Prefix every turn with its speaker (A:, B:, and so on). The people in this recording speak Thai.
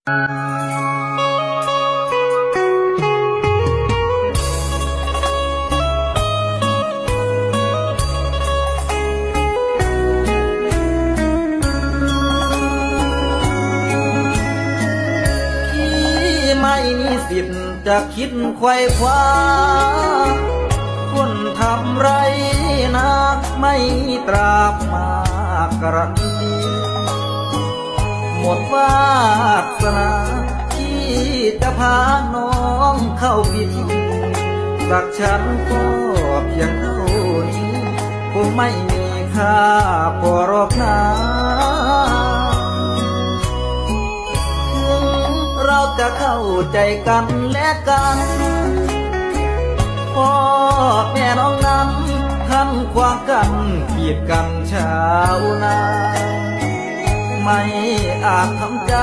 A: ไม่มีสิทธิ์จะคิดไขว่คว้าคนทำไรนะไม่ตราบมากรันดีหมดวาสนาที่จะพาน้องเข้าพิธีสักฉันก็เพียงเท่านี้คงไม่มีค่าพอหรอกนะเราจะเข้าใจกันและกันพ่อแม่น้องนั้นขันขวางกันกีดกันชาวนาไม่อาจทำใจ